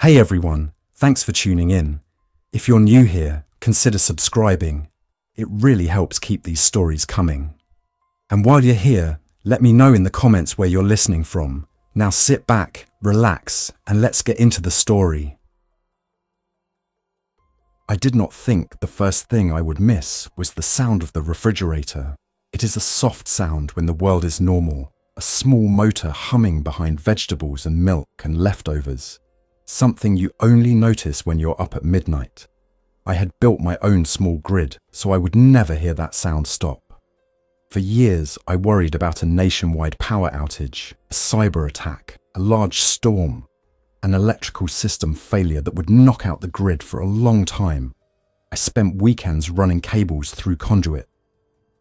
Hey everyone, thanks for tuning in. If you're new here, consider subscribing. It really helps keep these stories coming. And while you're here, let me know in the comments where you're listening from. Now sit back, relax, and let's get into the story. I did not think the first thing I would miss was the sound of the refrigerator. It is a soft sound when the world is normal, a small motor humming behind vegetables and milk and leftovers. Something you only notice when you're up at midnight. I had built my own small grid, so I would never hear that sound stop. For years, I worried about a nationwide power outage, a cyber attack, a large storm, an electrical system failure that would knock out the grid for a long time. I spent weekends running cables through conduit,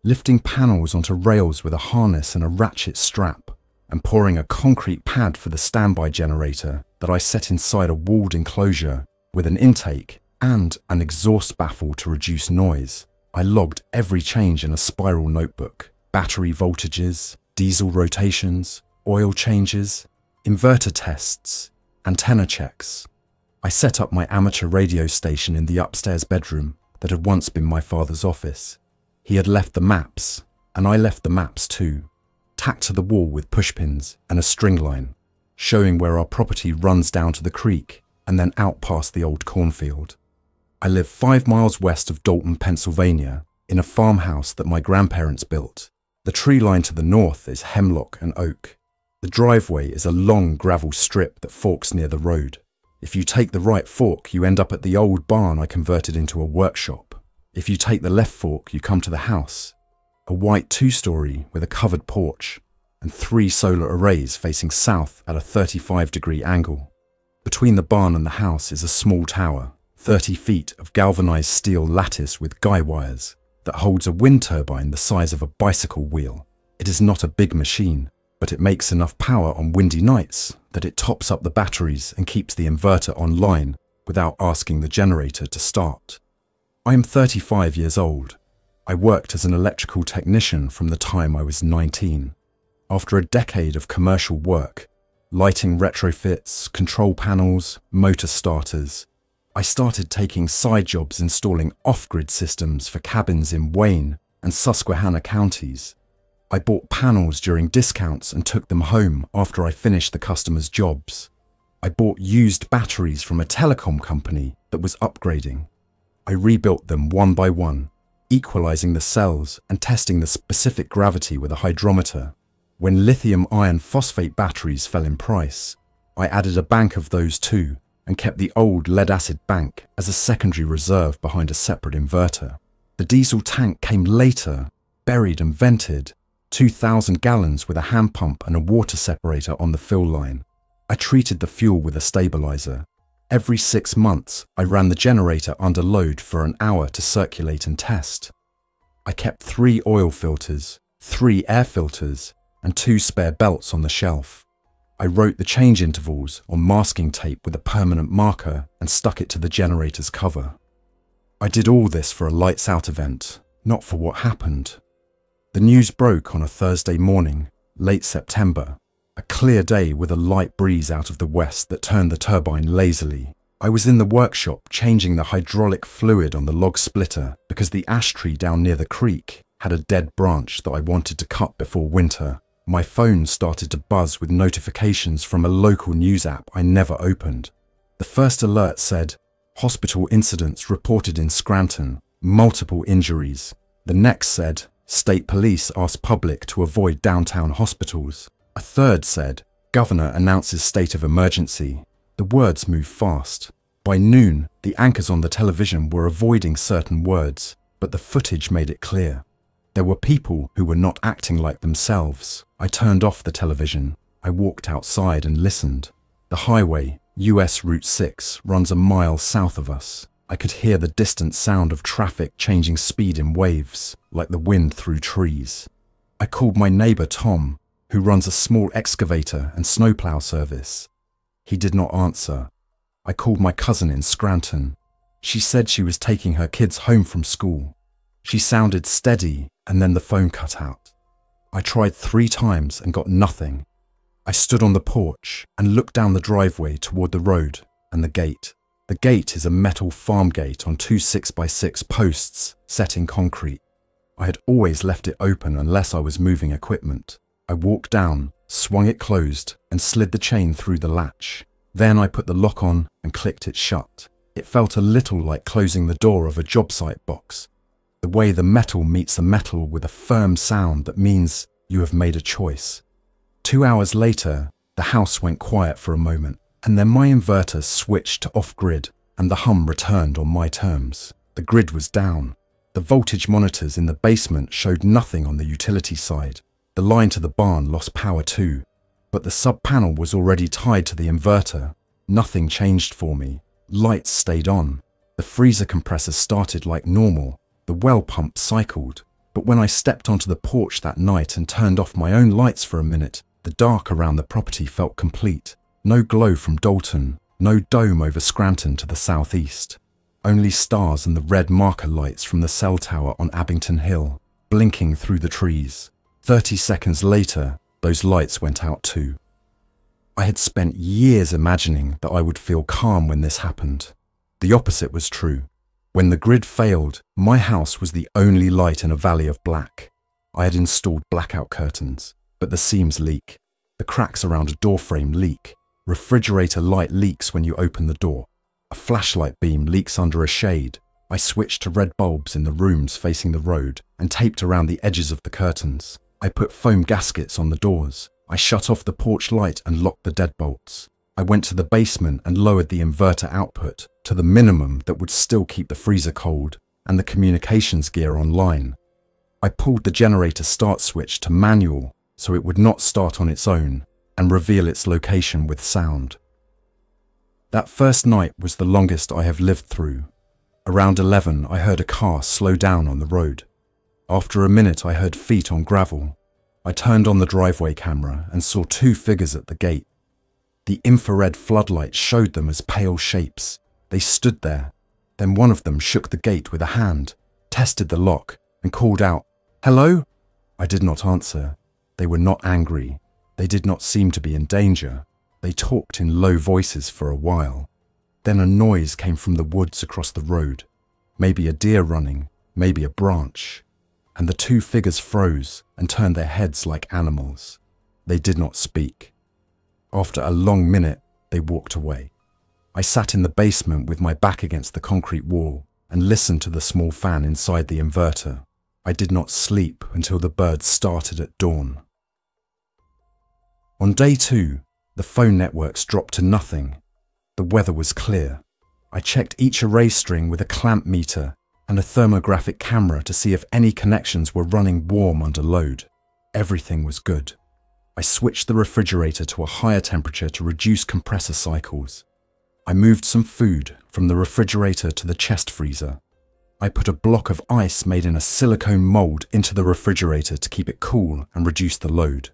lifting panels onto rails with a harness and a ratchet strap, and pouring a concrete pad for the standby generator that I set inside a walled enclosure with an intake and an exhaust baffle to reduce noise. I logged every change in a spiral notebook: battery voltages, diesel rotations, oil changes, inverter tests, antenna checks. I set up my amateur radio station in the upstairs bedroom that had once been my father's office. He had left the maps, and I left the maps too, tacked to the wall with pushpins and a string line, showing where our property runs down to the creek and then out past the old cornfield. I live 5 miles west of Dalton, Pennsylvania, in a farmhouse that my grandparents built. The tree line to the north is hemlock and oak. The driveway is a long gravel strip that forks near the road. If you take the right fork, you end up at the old barn I converted into a workshop. If you take the left fork, you come to the house, a white 2-story with a covered porch and 3 solar arrays facing south at a 35-degree angle. Between the barn and the house is a small tower, 30 feet of galvanized steel lattice with guy wires that holds a wind turbine the size of a bicycle wheel. It is not a big machine, but it makes enough power on windy nights that it tops up the batteries and keeps the inverter online without asking the generator to start. I am 35 years old. I worked as an electrical technician from the time I was 19. After a decade of commercial work, lighting retrofits, control panels, motor starters, I started taking side jobs installing off-grid systems for cabins in Wayne and Susquehanna counties. I bought panels during discounts and took them home after I finished the customers' jobs. I bought used batteries from a telecom company that was upgrading. I rebuilt them one by one, equalizing the cells and testing the specific gravity with a hydrometer. When lithium iron phosphate batteries fell in price, I added a bank of those too and kept the old lead-acid bank as a secondary reserve behind a separate inverter. The diesel tank came later, buried and vented, 2,000 gallons with a hand pump and a water separator on the fill line. I treated the fuel with a stabilizer. Every 6 months, I ran the generator under load for an hour to circulate and test. I kept 3 oil filters, 3 air filters, and 2 spare belts on the shelf. I wrote the change intervals on masking tape with a permanent marker and stuck it to the generator's cover. I did all this for a lights out event, not for what happened. The news broke on a Thursday morning, late September, a clear day with a light breeze out of the west that turned the turbine lazily. I was in the workshop changing the hydraulic fluid on the log splitter because the ash tree down near the creek had a dead branch that I wanted to cut before winter. My phone started to buzz with notifications from a local news app I never opened. The first alert said, "Hospital incidents reported in Scranton, multiple injuries." The next said, "State police ask public to avoid downtown hospitals." A third said, "Governor announces state of emergency." The words moved fast. By noon, the anchors on the television were avoiding certain words, but the footage made it clear. There were people who were not acting like themselves. I turned off the television. I walked outside and listened. The highway, US Route 6, runs a mile south of us. I could hear the distant sound of traffic changing speed in waves, like the wind through trees. I called my neighbor Tom, who runs a small excavator and snowplow service. He did not answer. I called my cousin in Scranton. She said she was taking her kids home from school. She sounded steady, and then the phone cut out. I tried 3 times and got nothing. I stood on the porch and looked down the driveway toward the road and the gate. The gate is a metal farm gate on two 6x6 posts set in concrete. I had always left it open unless I was moving equipment. I walked down, swung it closed, and slid the chain through the latch. Then I put the lock on and clicked it shut. It felt a little like closing the door of a job site box. The way the metal meets the metal with a firm sound that means you have made a choice. 2 hours later, the house went quiet for a moment, and then my inverter switched to off-grid, and the hum returned on my terms. The grid was down. The voltage monitors in the basement showed nothing on the utility side. The line to the barn lost power too, but the sub-panel was already tied to the inverter. Nothing changed for me. Lights stayed on. The freezer compressor started like normal. The well pump cycled. But when I stepped onto the porch that night and turned off my own lights for a minute, the dark around the property felt complete. No glow from Dalton, no dome over Scranton to the southeast. Only stars and the red marker lights from the cell tower on Abington Hill, blinking through the trees. 30 seconds later, those lights went out too. I had spent years imagining that I would feel calm when this happened. The opposite was true. When the grid failed, my house was the only light in a valley of black. I had installed blackout curtains, but the seams leak. The cracks around a door frame leak. Refrigerator light leaks when you open the door. A flashlight beam leaks under a shade. I switched to red bulbs in the rooms facing the road and taped around the edges of the curtains. I put foam gaskets on the doors. I shut off the porch light and locked the deadbolts. I went to the basement and lowered the inverter output to the minimum that would still keep the freezer cold and the communications gear online. I pulled the generator start switch to manual so it would not start on its own and reveal its location with sound. That first night was the longest I have lived through. Around 11, I heard a car slow down on the road. After a minute, I heard feet on gravel. I turned on the driveway camera and saw two figures at the gate. The infrared floodlight showed them as pale shapes. They stood there. Then one of them shook the gate with a hand, tested the lock, and called out, "Hello?" I did not answer. They were not angry. They did not seem to be in danger. They talked in low voices for a while. Then a noise came from the woods across the road. Maybe a deer running, maybe a branch. And the two figures froze and turned their heads like animals. They did not speak. After a long minute, they walked away. I sat in the basement with my back against the concrete wall and listened to the small fan inside the inverter. I did not sleep until the birds started at dawn. On day 2, the phone networks dropped to nothing. The weather was clear. I checked each array string with a clamp meter and a thermographic camera to see if any connections were running warm under load. Everything was good. I switched the refrigerator to a higher temperature to reduce compressor cycles. I moved some food from the refrigerator to the chest freezer. I put a block of ice made in a silicone mold into the refrigerator to keep it cool and reduce the load.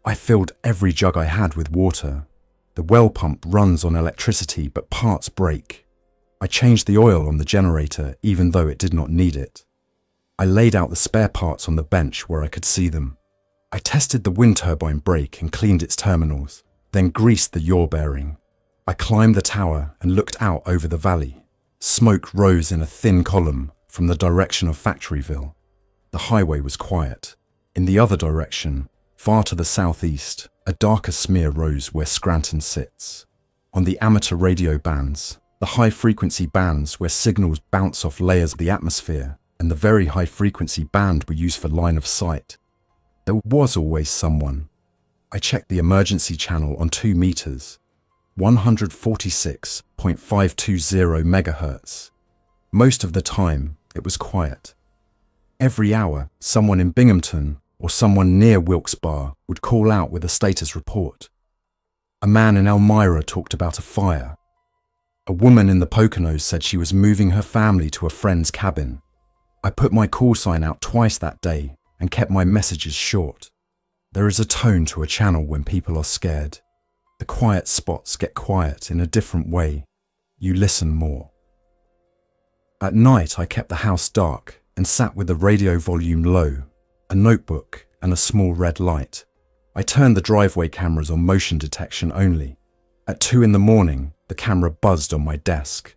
I filled every jug I had with water. The well pump runs on electricity, but parts break. I changed the oil on the generator even though it did not need it. I laid out the spare parts on the bench where I could see them. I tested the wind turbine brake and cleaned its terminals, then greased the yaw bearing. I climbed the tower and looked out over the valley. Smoke rose in a thin column from the direction of Factoryville. The highway was quiet. In the other direction, far to the southeast, a darker smear rose where Scranton sits. On the amateur radio bands, the high-frequency bands where signals bounce off layers of the atmosphere, and the very high-frequency band we use for line of sight, there was always someone. I checked the emergency channel on 2 meters, 146.520 megahertz. Most of the time, it was quiet. Every hour, someone in Binghamton or someone near Wilkes-Barre would call out with a status report. A man in Elmira talked about a fire. A woman in the Poconos said she was moving her family to a friend's cabin. I put my call sign out twice that day and kept my messages short. There is a tone to a channel when people are scared. The quiet spots get quiet in a different way. You listen more. At night, I kept the house dark and sat with the radio volume low, a notebook and a small red light. I turned the driveway cameras on motion detection only. At 2 in the morning, The camera buzzed on my desk.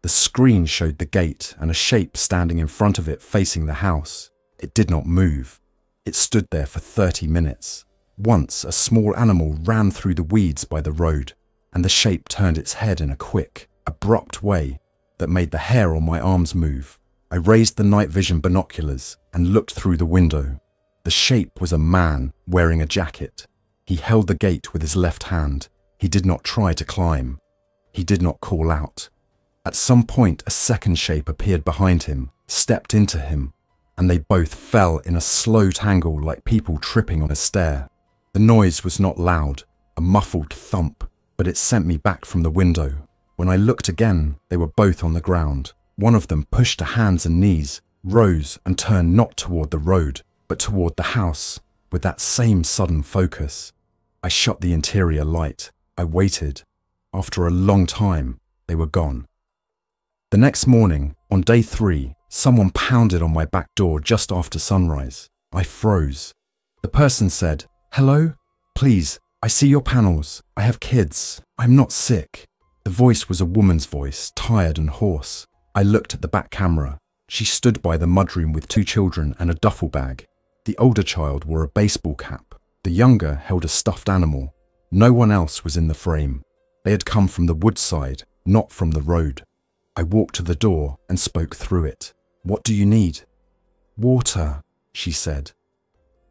The screen showed the gate and a shape standing in front of it facing the house. It did not move. It stood there for 30 minutes. Once, a small animal ran through the weeds by the road, and the shape turned its head in a quick, abrupt way that made the hair on my arms move. I raised the night vision binoculars and looked through the window. The shape was a man wearing a jacket. He held the gate with his left hand. He did not try to climb. He did not call out. At some point, a second shape appeared behind him, stepped into him, and they both fell in a slow tangle like people tripping on a stair. The noise was not loud, a muffled thump, but it sent me back from the window. When I looked again, they were both on the ground. One of them pushed to hands and knees, rose and turned not toward the road, but toward the house, with that same sudden focus. I shut the interior light. I waited. After a long time, they were gone. The next morning, on day 3, someone pounded on my back door just after sunrise. I froze. The person said, "Hello? Please, I see your panels. I have kids. I'm not sick." The voice was a woman's voice, tired and hoarse. I looked at the back camera. She stood by the mudroom with 2 children and a duffel bag. The older child wore a baseball cap. The younger held a stuffed animal. No one else was in the frame. They had come from the woodside, not from the road. I walked to the door and spoke through it. "What do you need?" "Water," she said.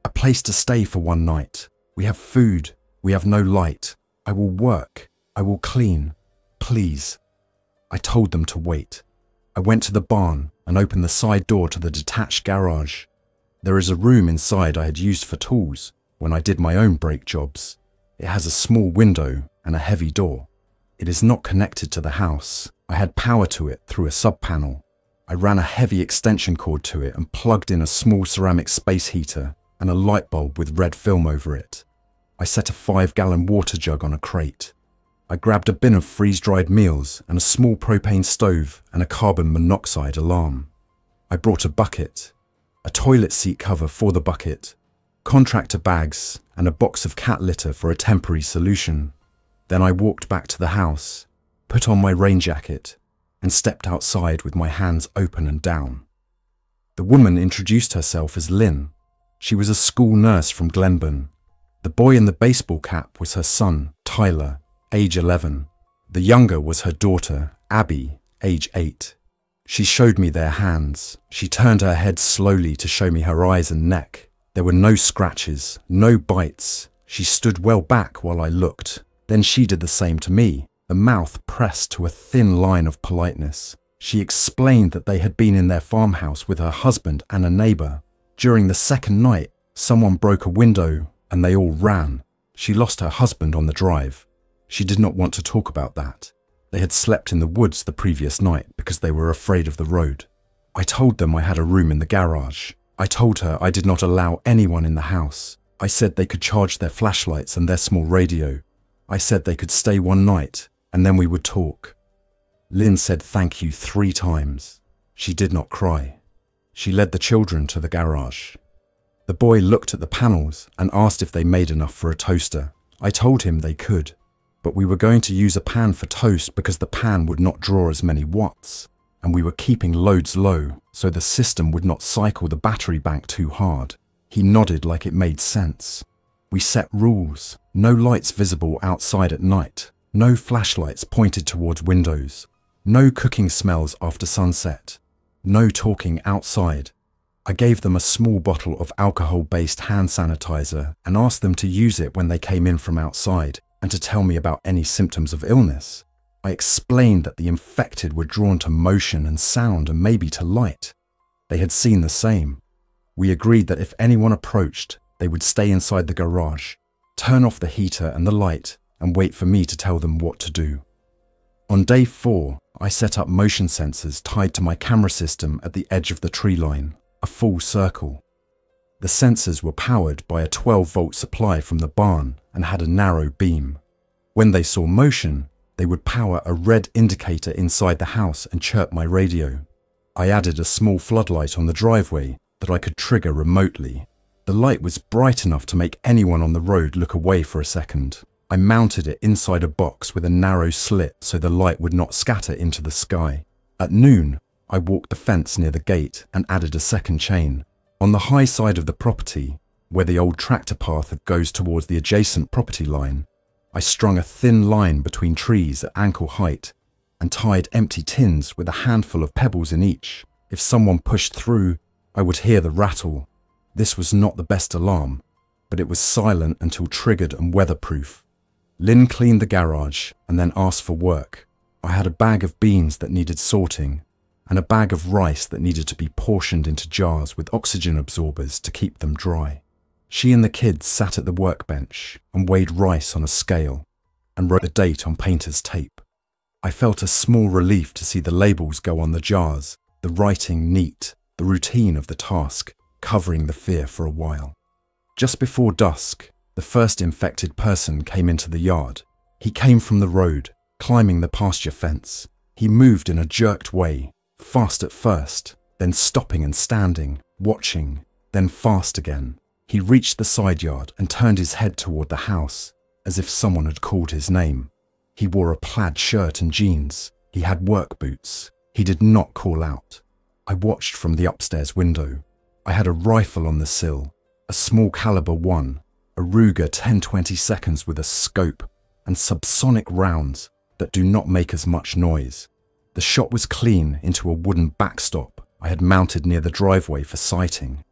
"A place to stay for one night. We have food. We have no light. I will work. I will clean. Please." I told them to wait. I went to the barn and opened the side door to the detached garage. There is a room inside I had used for tools when I did my own brake jobs. It has a small window and a heavy door. It is not connected to the house. I had power to it through a sub-panel. I ran a heavy extension cord to it and plugged in a small ceramic space heater and a light bulb with red film over it. I set a 5-gallon water jug on a crate. I grabbed a bin of freeze-dried meals and a small propane stove and a carbon monoxide alarm. I brought a bucket, a toilet seat cover for the bucket, contractor bags, and a box of cat litter for a temporary solution. Then I walked back to the house, put on my rain jacket, and stepped outside with my hands open and down. The woman introduced herself as Lynn. She was a school nurse from Glenburn. The boy in the baseball cap was her son, Tyler, age 11. The younger was her daughter, Abby, age 8. She showed me their hands. She turned her head slowly to show me her eyes and neck. There were no scratches, no bites. She stood well back while I looked. Then she did the same to me, the mouth pressed to a thin line of politeness. She explained that they had been in their farmhouse with her husband and a neighbor. During the second night, someone broke a window and they all ran. She lost her husband on the drive. She did not want to talk about that. They had slept in the woods the previous night because they were afraid of the road. I told them I had a room in the garage. I told her I did not allow anyone in the house. I said they could charge their flashlights and their small radio. I said they could stay one night and then we would talk. Lynn said thank you 3 times. She did not cry. She led the children to the garage. The boy looked at the panels and asked if they made enough for a toaster. I told him they could, but we were going to use a pan for toast because the pan would not draw as many watts, and we were keeping loads low so the system would not cycle the battery bank too hard. He nodded like it made sense. We set rules. No lights visible outside at night. No flashlights pointed towards windows. No cooking smells after sunset. No talking outside. I gave them a small bottle of alcohol-based hand sanitizer and asked them to use it when they came in from outside and to tell me about any symptoms of illness. I explained that the infected were drawn to motion and sound and maybe to light. They had seen the same. We agreed that if anyone approached, they would stay inside the garage, turn off the heater and the light, and wait for me to tell them what to do. On day 4, I set up motion sensors tied to my camera system at the edge of the tree line, a full circle. The sensors were powered by a 12-volt supply from the barn and had a narrow beam. When they saw motion, they would power a red indicator inside the house and chirp my radio. I added a small floodlight on the driveway that I could trigger remotely. The light was bright enough to make anyone on the road look away for a second. I mounted it inside a box with a narrow slit so the light would not scatter into the sky. At noon, I walked the fence near the gate and added a second chain. On the high side of the property, where the old tractor path goes towards the adjacent property line, I strung a thin line between trees at ankle height and tied empty tins with a handful of pebbles in each. If someone pushed through, I would hear the rattle. This was not the best alarm, but it was silent until triggered and weatherproof. Lynn cleaned the garage and then asked for work. I had a bag of beans that needed sorting and a bag of rice that needed to be portioned into jars with oxygen absorbers to keep them dry. She and the kids sat at the workbench and weighed rice on a scale and wrote the date on painter's tape. I felt a small relief to see the labels go on the jars, the writing neat, the routine of the task, covering the fear for a while. Just before dusk, the first infected person came into the yard. He came from the road, climbing the pasture fence. He moved in a jerked way, fast at first, then stopping and standing, watching, then fast again. He reached the side yard and turned his head toward the house, as if someone had called his name. He wore a plaid shirt and jeans. He had work boots. He did not call out. I watched from the upstairs window. I had a rifle on the sill, a small caliber one, a Ruger 10-20 with a scope, and subsonic rounds that do not make as much noise. The shot was clean into a wooden backstop I had mounted near the driveway for sighting.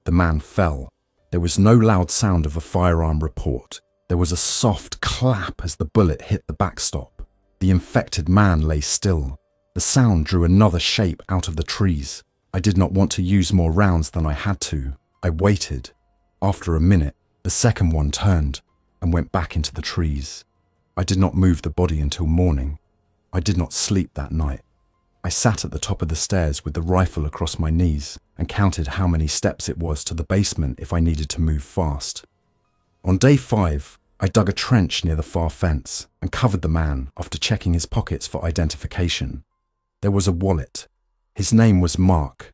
The man fell. There was no loud sound of a firearm report. There was a soft clap as the bullet hit the backstop. The infected man lay still. The sound drew another shape out of the trees. I did not want to use more rounds than I had to. I waited. After a minute, the second one turned and went back into the trees. I did not move the body until morning. I did not sleep that night. I sat at the top of the stairs with the rifle across my knees and counted how many steps it was to the basement if I needed to move fast. On day 5, I dug a trench near the far fence and covered the man after checking his pockets for identification. There was a wallet. His name was Mark.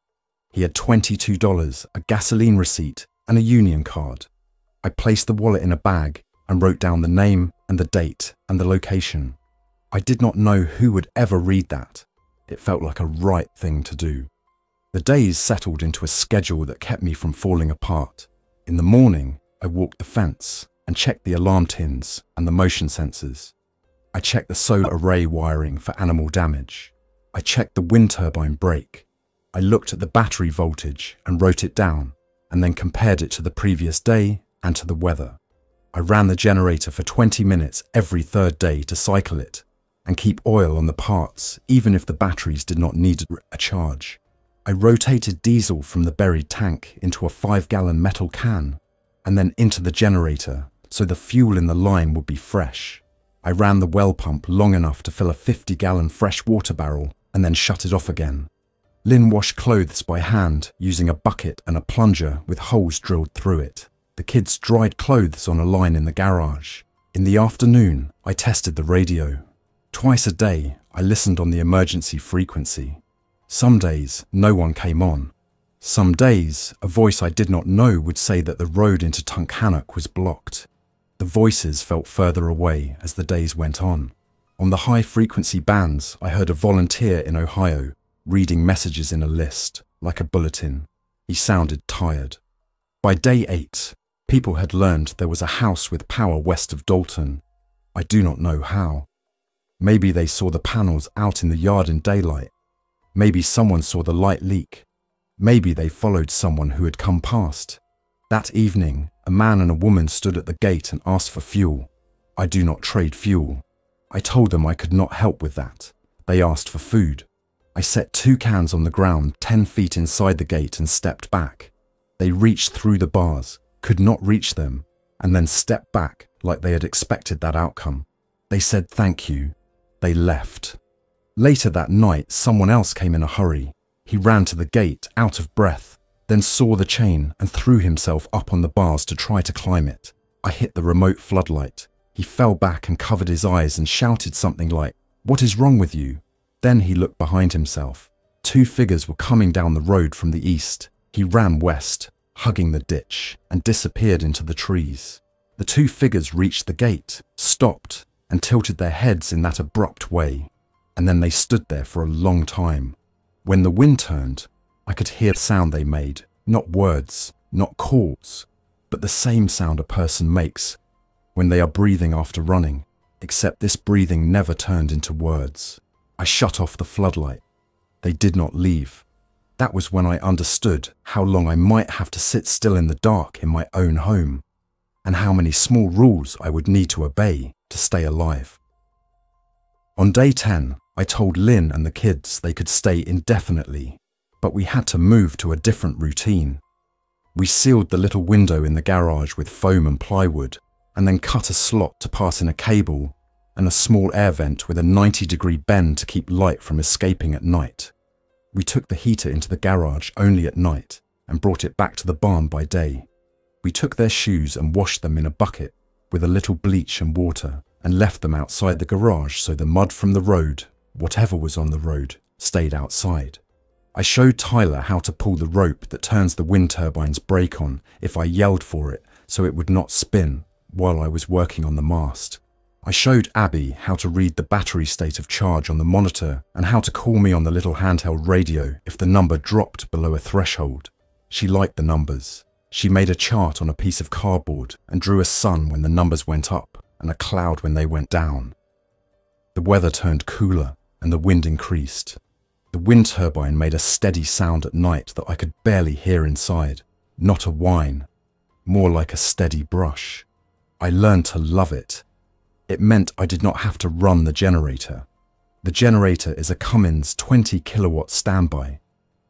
He had $22, a gasoline receipt, and a union card. I placed the wallet in a bag and wrote down the name and the date and the location. I did not know who would ever read that. It felt like a right thing to do. The days settled into a schedule that kept me from falling apart. In the morning, I walked the fence and checked the alarm tins and the motion sensors. I checked the solar array wiring for animal damage. I checked the wind turbine brake. I looked at the battery voltage and wrote it down, and then compared it to the previous day and to the weather. I ran the generator for 20 minutes every third day to cycle it and keep oil on the parts even if the batteries did not need a charge. I rotated diesel from the buried tank into a 5-gallon metal can and then into the generator so the fuel in the line would be fresh. I ran the well pump long enough to fill a 50-gallon fresh water barrel and then shut it off again. Lynn washed clothes by hand using a bucket and a plunger with holes drilled through it. The kids dried clothes on a line in the garage. In the afternoon, I tested the radio. Twice a day, I listened on the emergency frequency. Some days, no one came on. Some days, a voice I did not know would say that the road into Tunkhannock was blocked. The voices felt further away as the days went on. On the high-frequency bands, I heard a volunteer in Ohio reading messages in a list, like a bulletin. He sounded tired. By day 8, people had learned there was a house with power west of Dalton. I do not know how. Maybe they saw the panels out in the yard in daylight. Maybe someone saw the light leak. Maybe they followed someone who had come past. That evening, a man and a woman stood at the gate and asked for fuel. I do not trade fuel. I told them I could not help with that. They asked for food. I set 2 cans on the ground 10 feet inside the gate and stepped back. They reached through the bars, could not reach them, and then stepped back like they had expected that outcome. They said thank you. They left. Later that night, someone else came in a hurry. He ran to the gate, out of breath, then saw the chain and threw himself up on the bars to try to climb it. I hit the remote floodlight. He fell back and covered his eyes and shouted something like, "What is wrong with you?" Then he looked behind himself. 2 figures were coming down the road from the east. He ran west, hugging the ditch, and disappeared into the trees. The two figures reached the gate, stopped, and tilted their heads in that abrupt way, and then they stood there for a long time. When the wind turned, I could hear the sound they made, not words, not calls, but the same sound a person makes when they are breathing after running, except this breathing never turned into words. I shut off the floodlight. They did not leave. That was when I understood how long I might have to sit still in the dark in my own home, and how many small rules I would need to obey to stay alive. On day 10, I told Lynn and the kids they could stay indefinitely, but we had to move to a different routine. We sealed the little window in the garage with foam and plywood, and then cut a slot to pass in a cable and a small air vent with a 90-degree bend to keep light from escaping at night. We took the heater into the garage only at night and brought it back to the barn by day. We took their shoes and washed them in a bucket with a little bleach and water and left them outside the garage so the mud from the road, whatever was on the road, stayed outside. I showed Tyler how to pull the rope that turns the wind turbine's brake on if I yelled for it so it would not spin while I was working on the mast. I showed Abby how to read the battery state of charge on the monitor and how to call me on the little handheld radio if the number dropped below a threshold. She liked the numbers. She made a chart on a piece of cardboard and drew a sun when the numbers went up and a cloud when they went down. The weather turned cooler and the wind increased. The wind turbine made a steady sound at night that I could barely hear inside. Not a whine, more like a steady brush. I learned to love it. It meant I did not have to run the generator. The generator is a Cummins 20 kilowatt standby.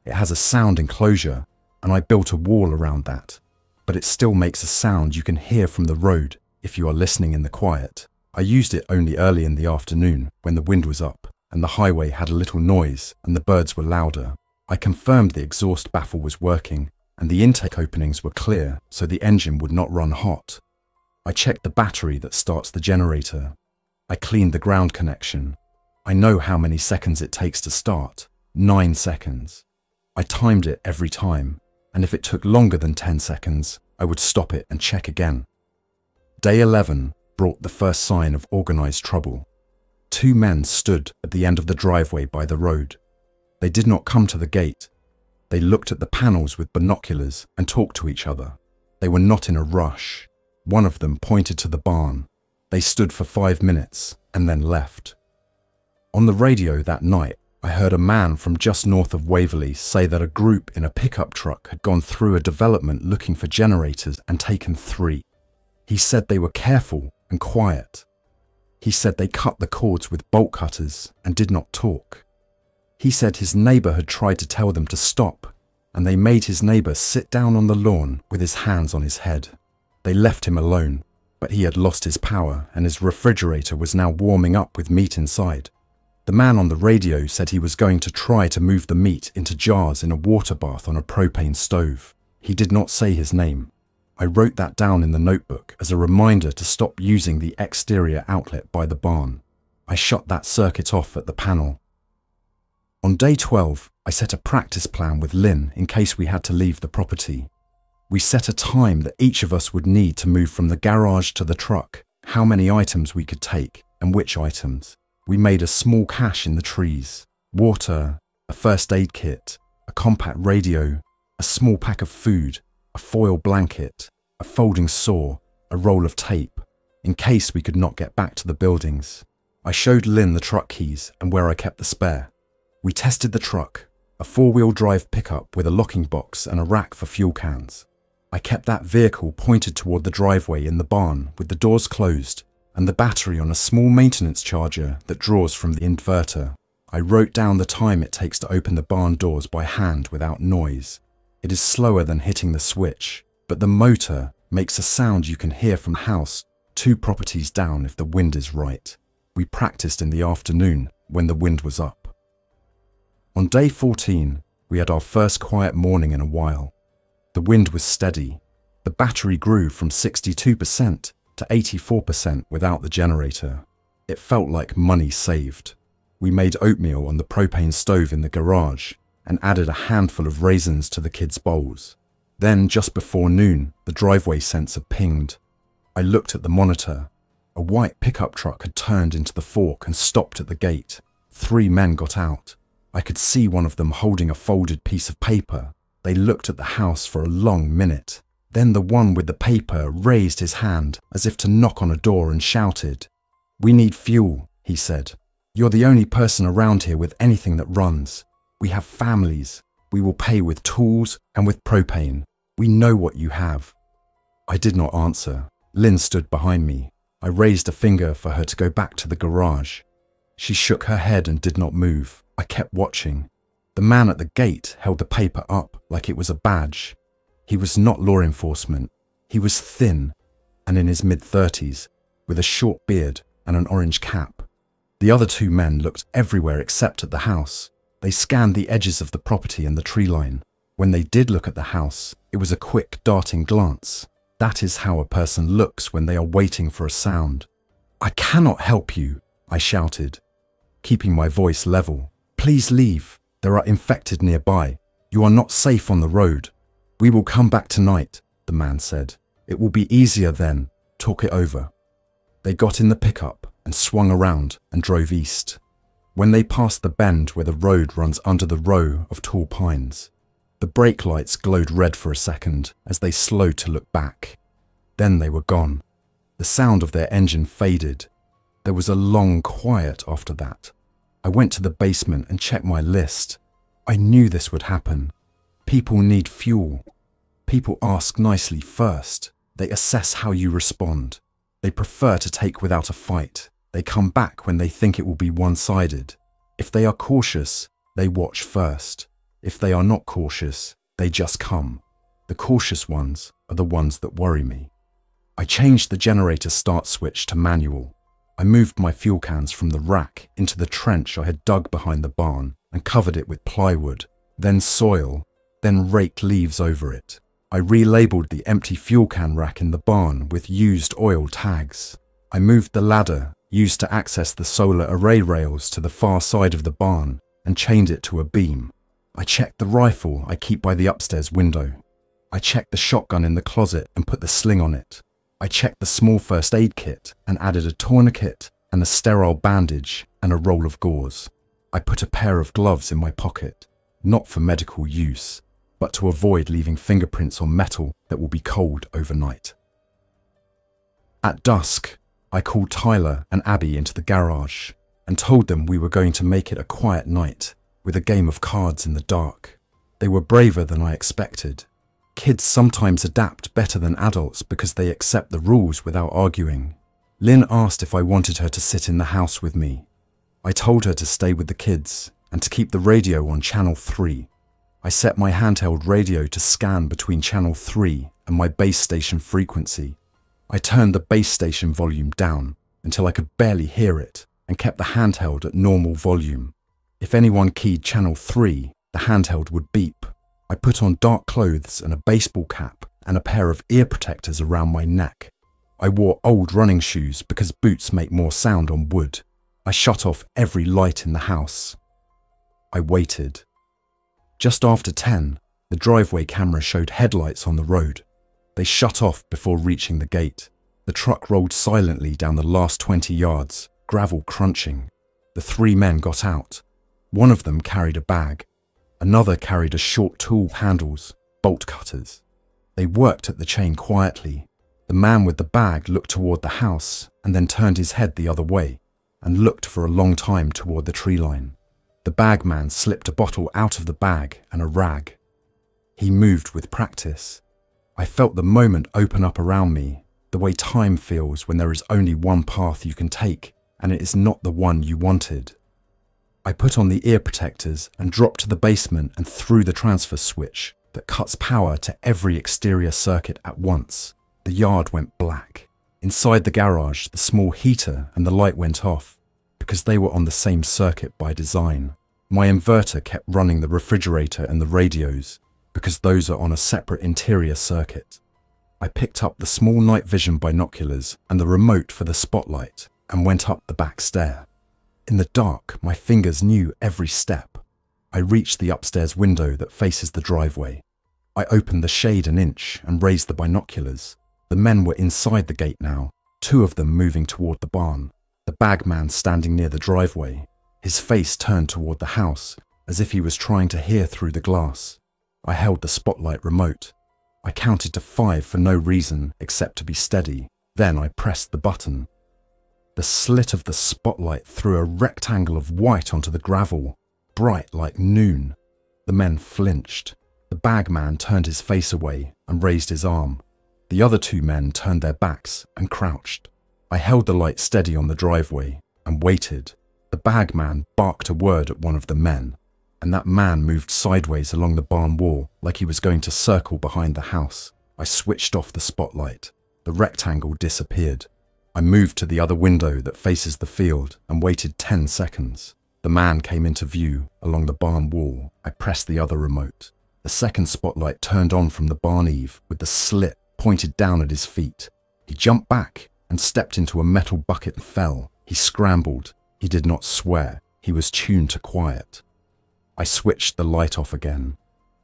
It has a sound enclosure, and I built a wall around that, but it still makes a sound you can hear from the road if you are listening in the quiet. I used it only early in the afternoon when the wind was up and the highway had a little noise and the birds were louder. I confirmed the exhaust baffle was working and the intake openings were clear so the engine would not run hot. I checked the battery that starts the generator. I cleaned the ground connection. I know how many seconds it takes to start. 9 seconds. I timed it every time, and if it took longer than 10 seconds, I would stop it and check again. Day 11 brought the first sign of organized trouble. 2 men stood at the end of the driveway by the road. They did not come to the gate. They looked at the panels with binoculars and talked to each other. They were not in a rush. One of them pointed to the barn. They stood for 5 minutes and then left. On the radio that night, I heard a man from just north of Waverley say that a group in a pickup truck had gone through a development looking for generators and taken 3. He said they were careful and quiet. He said they cut the cords with bolt cutters and did not talk. He said his neighbour had tried to tell them to stop, and they made his neighbour sit down on the lawn with his hands on his head. They left him alone, but he had lost his power and his refrigerator was now warming up with meat inside. The man on the radio said he was going to try to move the meat into jars in a water bath on a propane stove. He did not say his name. I wrote that down in the notebook as a reminder to stop using the exterior outlet by the barn. I shut that circuit off at the panel. On day 12, I set a practice plan with Lynn in case we had to leave the property. We set a time that each of us would need to move from the garage to the truck, how many items we could take, and which items. We made a small cache in the trees, water, a first aid kit, a compact radio, a small pack of food, a foil blanket, a folding saw, a roll of tape, in case we could not get back to the buildings. I showed Lynn the truck keys and where I kept the spare. We tested the truck, a 4-wheel drive pickup with a locking box and a rack for fuel cans. I kept that vehicle pointed toward the driveway in the barn with the doors closed and the battery on a small maintenance charger that draws from the inverter. I wrote down the time it takes to open the barn doors by hand without noise. It is slower than hitting the switch, but the motor makes a sound you can hear from the house 2 properties down if the wind is right. We practiced in the afternoon when the wind was up. On day 14, we had our first quiet morning in a while. The wind was steady. The battery grew from 62% to 84% without the generator. It felt like money saved. We made oatmeal on the propane stove in the garage and added a handful of raisins to the kids' bowls. Then, just before noon, the driveway sensor pinged. I looked at the monitor. A white pickup truck had turned into the fork and stopped at the gate. 3 men got out. I could see one of them holding a folded piece of paper. They looked at the house for a long minute. Then the one with the paper raised his hand as if to knock on a door and shouted, "We need fuel," he said. "You're the only person around here with anything that runs. We have families. We will pay with tools and with propane. We know what you have." I did not answer. Lynn stood behind me. I raised a finger for her to go back to the garage. She shook her head and did not move. I kept watching. The man at the gate held the paper up like it was a badge. He was not law enforcement. He was thin and in his mid-30s, with a short beard and an orange cap. The other 2 men looked everywhere except at the house. They scanned the edges of the property and the tree line. When they did look at the house, it was a quick, darting glance. That is how a person looks when they are waiting for a sound. "I cannot help you," I shouted, keeping my voice level. "Please leave. There are infected nearby. You are not safe on the road." "We will come back tonight," the man said. "It will be easier then. Talk it over." They got in the pickup and swung around and drove east. When they passed the bend where the road runs under the row of tall pines, the brake lights glowed red for a second as they slowed to look back. Then they were gone. The sound of their engine faded. There was a long quiet after that. I went to the basement and checked my list. I knew this would happen. People need fuel. People ask nicely first. They assess how you respond. They prefer to take without a fight. They come back when they think it will be one-sided. If they are cautious, they watch first. If they are not cautious, they just come. The cautious ones are the ones that worry me. I changed the generator start switch to manual. I moved my fuel cans from the rack into the trench I had dug behind the barn and covered it with plywood, then soil, then raked leaves over it. I relabeled the empty fuel can rack in the barn with used oil tags. I moved the ladder used to access the solar array rails to the far side of the barn and chained it to a beam. I checked the rifle I keep by the upstairs window. I checked the shotgun in the closet and put the sling on it. I checked the small first aid kit and added a tourniquet and a sterile bandage and a roll of gauze. I put a pair of gloves in my pocket, not for medical use, but to avoid leaving fingerprints on metal that will be cold overnight. At dusk, I called Tyler and Abby into the garage and told them we were going to make it a quiet night with a game of cards in the dark. They were braver than I expected. Kids sometimes adapt better than adults because they accept the rules without arguing. Lynn asked if I wanted her to sit in the house with me. I told her to stay with the kids and to keep the radio on channel 3. I set my handheld radio to scan between channel 3 and my base station frequency. I turned the base station volume down until I could barely hear it and kept the handheld at normal volume. If anyone keyed channel 3, the handheld would beep. I put on dark clothes and a baseball cap and a pair of ear protectors around my neck. I wore old running shoes because boots make more sound on wood. I shut off every light in the house. I waited. Just after 10, the driveway camera showed headlights on the road. They shut off before reaching the gate. The truck rolled silently down the last 20 yards, gravel crunching. The 3 men got out. One of them carried a bag. Another carried a short tool handles, bolt cutters. They worked at the chain quietly. The man with the bag looked toward the house and then turned his head the other way and looked for a long time toward the tree line. The bag man slipped a bottle out of the bag and a rag. He moved with practice. I felt the moment open up around me, the way time feels when there is only one path you can take and it is not the one you wanted. I put on the ear protectors and dropped to the basement and threw the transfer switch that cuts power to every exterior circuit at once. The yard went black. Inside the garage, the small heater and the light went off because they were on the same circuit by design. My inverter kept running the refrigerator and the radios because those are on a separate interior circuit. I picked up the small night vision binoculars and the remote for the spotlight and went up the back stair. In the dark, my fingers knew every step. I reached the upstairs window that faces the driveway. I opened the shade an inch and raised the binoculars. The men were inside the gate now, 2 of them moving toward the barn. The bagman standing near the driveway, his face turned toward the house, as if he was trying to hear through the glass. I held the spotlight remote. I counted to 5 for no reason except to be steady. Then I pressed the button. The slit of the spotlight threw a rectangle of white onto the gravel, bright like noon. The men flinched. The bagman turned his face away and raised his arm. The other 2 men turned their backs and crouched. I held the light steady on the driveway and waited. The bagman barked a word at one of the men, and that man moved sideways along the barn wall like he was going to circle behind the house. I switched off the spotlight. The rectangle disappeared. I moved to the other window that faces the field and waited 10 seconds. The man came into view along the barn wall. I pressed the other remote. The second spotlight turned on from the barn eave with the slit pointed down at his feet. He jumped back and stepped into a metal bucket and fell. He scrambled. He did not swear. He was tuned to quiet. I switched the light off again.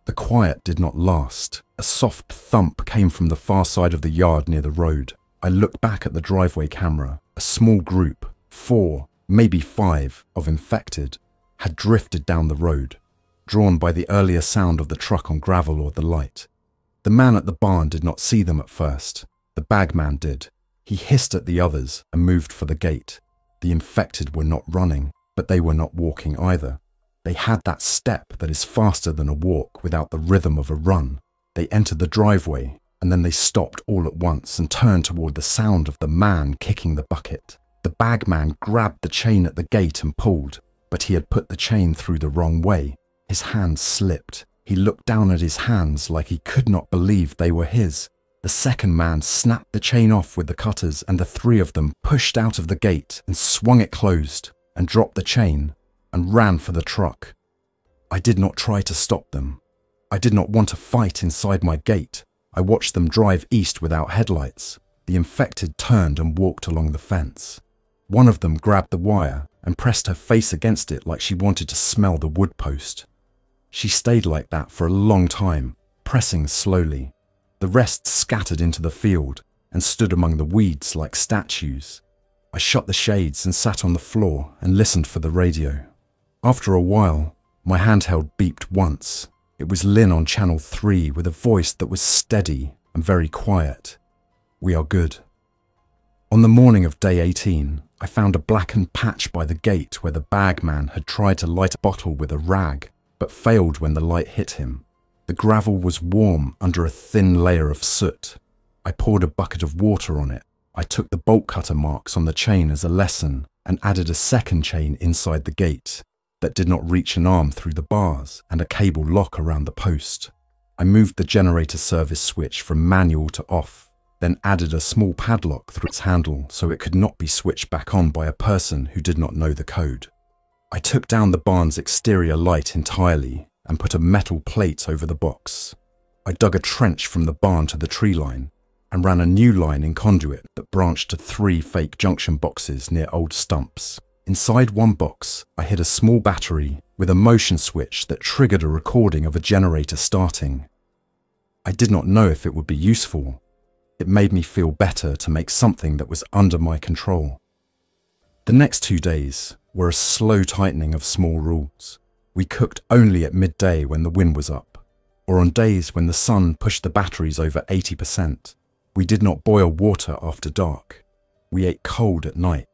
The quiet did not last. A soft thump came from the far side of the yard near the road. I looked back at the driveway camera. A small group, 4, maybe 5, of infected, had drifted down the road, drawn by the earlier sound of the truck on gravel or the light. The man at the barn did not see them at first. The bagman did. He hissed at the others and moved for the gate. The infected were not running, but they were not walking either. They had that step that is faster than a walk without the rhythm of a run. They entered the driveway, and then they stopped all at once and turned toward the sound of the man kicking the bucket. The bagman grabbed the chain at the gate and pulled, but he had put the chain through the wrong way. His hands slipped. He looked down at his hands like he could not believe they were his. The second man snapped the chain off with the cutters, and the 3 of them pushed out of the gate and swung it closed and dropped the chain and ran for the truck. I did not try to stop them. I did not want to fight inside my gate. I watched them drive east without headlights. The infected turned and walked along the fence. One of them grabbed the wire and pressed her face against it like she wanted to smell the wood post. She stayed like that for a long time, pressing slowly. The rest scattered into the field and stood among the weeds like statues. I shut the shades and sat on the floor and listened for the radio. After a while, my handheld beeped once. It was Lynn on channel 3 with a voice that was steady and very quiet. "We are good." On the morning of day 18, I found a blackened patch by the gate where the bagman had tried to light a bottle with a rag, but failed when the light hit him. The gravel was warm under a thin layer of soot. I poured a bucket of water on it. I took the bolt cutter marks on the chain as a lesson and added a second chain inside the gate that did not reach an arm through the bars and a cable lock around the post. I moved the generator service switch from manual to off, then added a small padlock through its handle so it could not be switched back on by a person who did not know the code. I took down the barn's exterior light entirely and put a metal plate over the box. I dug a trench from the barn to the tree line and ran a new line in conduit that branched to 3 fake junction boxes near old stumps. Inside one box, I hid a small battery with a motion switch that triggered a recording of a generator starting. I did not know if it would be useful. It made me feel better to make something that was under my control. The next 2 days were a slow tightening of small rules. We cooked only at midday when the wind was up, or on days when the sun pushed the batteries over 80%. We did not boil water after dark. We ate cold at night.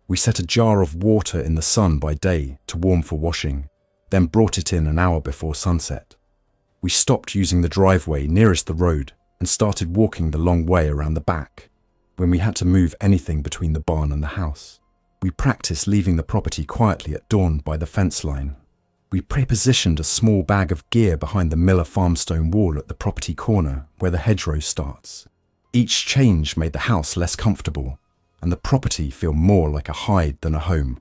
We set a jar of water in the sun by day to warm for washing, then brought it in an hour before sunset. We stopped using the driveway nearest the road and started walking the long way around the back when we had to move anything between the barn and the house. We practiced leaving the property quietly at dawn by the fence line. We prepositioned a small bag of gear behind the Miller farmstone wall at the property corner where the hedgerow starts. Each change made the house less comfortable and the property feel more like a hide than a home.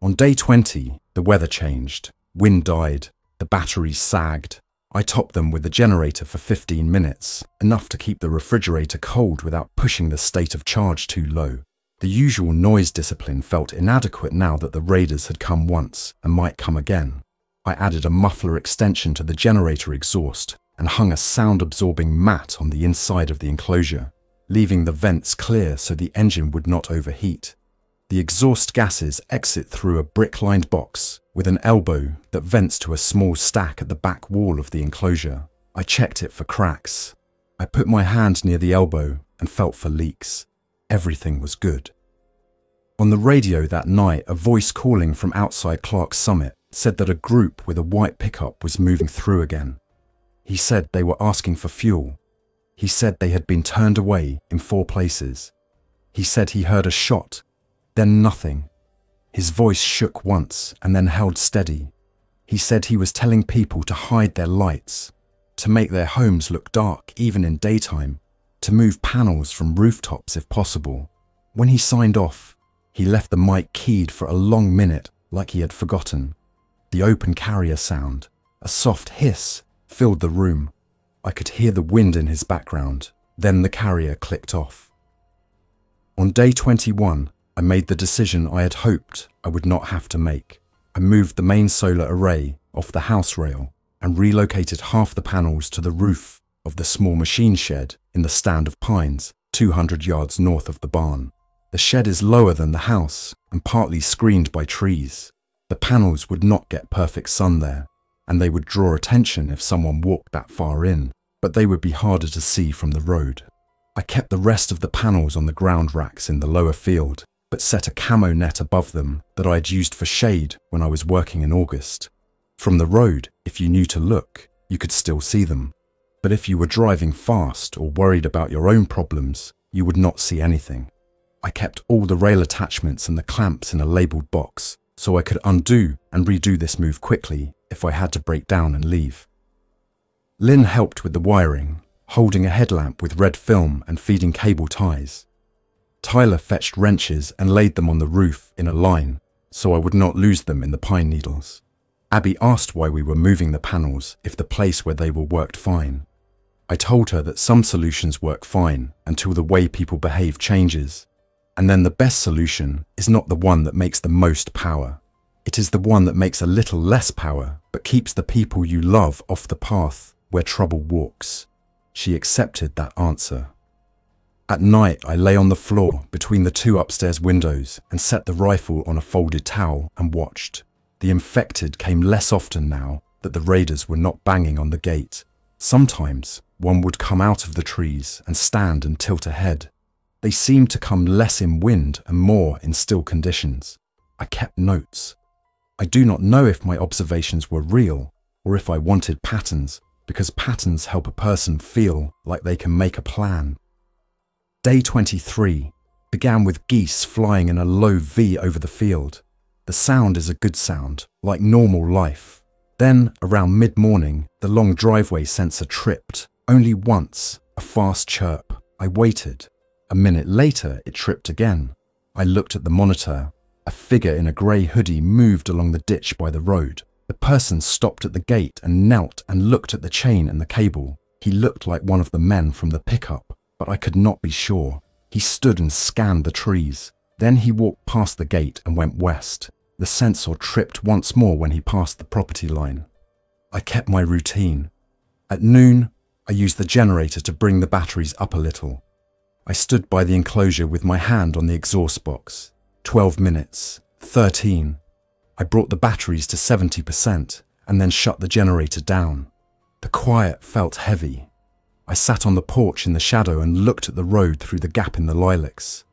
On day 20, the weather changed, wind died, the batteries sagged. I topped them with the generator for 15 minutes, enough to keep the refrigerator cold without pushing the state of charge too low. The usual noise discipline felt inadequate now that the raiders had come once and might come again. I added a muffler extension to the generator exhaust and hung a sound-absorbing mat on the inside of the enclosure. leaving the vents clear so the engine would not overheat. The exhaust gases exit through a brick-lined box with an elbow that vents to a small stack at the back wall of the enclosure. I checked it for cracks. I put my hand near the elbow and felt for leaks. Everything was good. On the radio that night, a voice calling from outside Clark's Summit said that a group with a white pickup was moving through again. He said they were asking for fuel. He said they had been turned away in 4 places. He said he heard a shot, then nothing. His voice shook once and then held steady. He said he was telling people to hide their lights, to make their homes look dark even in daytime, to move panels from rooftops if possible. When he signed off, he left the mic keyed for a long minute like he had forgotten. The open carrier sound, a soft hiss, filled the room. I could hear the wind in his background. Then the carrier clicked off. On day 21, I made the decision I had hoped I would not have to make. I moved the main solar array off the house rail and relocated half the panels to the roof of the small machine shed in the stand of pines 200 yards north of the barn. The shed is lower than the house and partly screened by trees. The panels would not get perfect sun there, and they would draw attention if someone walked that far in, but they would be harder to see from the road. I kept the rest of the panels on the ground racks in the lower field, but set a camo net above them that I had used for shade when I was working in August. From the road, if you knew to look, you could still see them. But if you were driving fast or worried about your own problems, you would not see anything. I kept all the rail attachments and the clamps in a labelled box, so I could undo and redo this move quickly if I had to break down and leave. Lynn helped with the wiring, holding a headlamp with red film and feeding cable ties. Tyler fetched wrenches and laid them on the roof in a line, so I would not lose them in the pine needles. Abby asked why we were moving the panels if the place where they were worked fine. I told her that some solutions work fine until the way people behave changes, and then the best solution is not the one that makes the most power. It is the one that makes a little less power, but keeps the people you love off the path where trouble walks. She accepted that answer. At night, I lay on the floor between the 2 upstairs windows and set the rifle on a folded towel and watched. The infected came less often now that the raiders were not banging on the gate. Sometimes one would come out of the trees and stand and tilt ahead. They seemed to come less in wind and more in still conditions. I kept notes. I do not know if my observations were real or if I wanted patterns, because patterns help a person feel like they can make a plan. Day 23 began with geese flying in a low V over the field. The sound is a good sound, like normal life. Then, around mid-morning, the long driveway sensor tripped. Only once, a fast chirp. I waited. A minute later, it tripped again. I looked at the monitor. A figure in a grey hoodie moved along the ditch by the road. The person stopped at the gate and knelt and looked at the chain and the cable. He looked like one of the men from the pickup, but I could not be sure. He stood and scanned the trees. Then he walked past the gate and went west. The sensor tripped once more when he passed the property line. I kept my routine. At noon, I used the generator to bring the batteries up a little. I stood by the enclosure with my hand on the exhaust box. 12 minutes, 13. I brought the batteries to 70% and then shut the generator down. The quiet felt heavy. I sat on the porch in the shadow and looked at the road through the gap in the lilacs.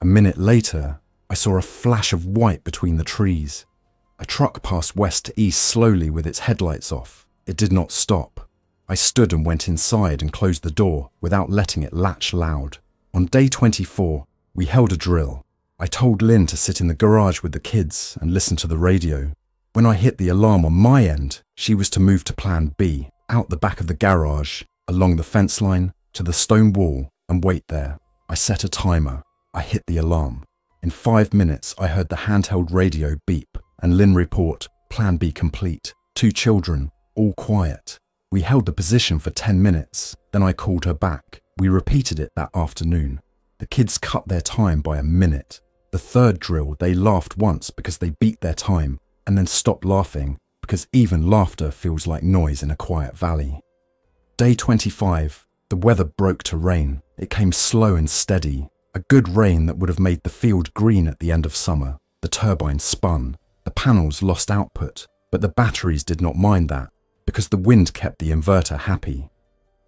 A minute later, I saw a flash of white between the trees. A truck passed west to east slowly with its headlights off. It did not stop. I stood and went inside and closed the door without letting it latch loud. On day 24, we held a drill. I told Lynn to sit in the garage with the kids and listen to the radio. When I hit the alarm on my end, she was to move to plan B, out the back of the garage, along the fence line, to the stone wall, and wait there. I set a timer. I hit the alarm. In 5 minutes, I heard the handheld radio beep and Lynn report, Plan B complete. 2 children, all quiet. We held the position for 10 minutes. Then I called her back. We repeated it that afternoon. The kids cut their time by a minute. The 3rd drill, they laughed once because they beat their time and then stopped laughing because even laughter feels like noise in a quiet valley. Day 25, The weather broke to rain. It came slow and steady, a good rain that would have made the field green at the end of summer. The turbine spun. The panels lost output, but the batteries did not mind that, because the wind kept the inverter happy.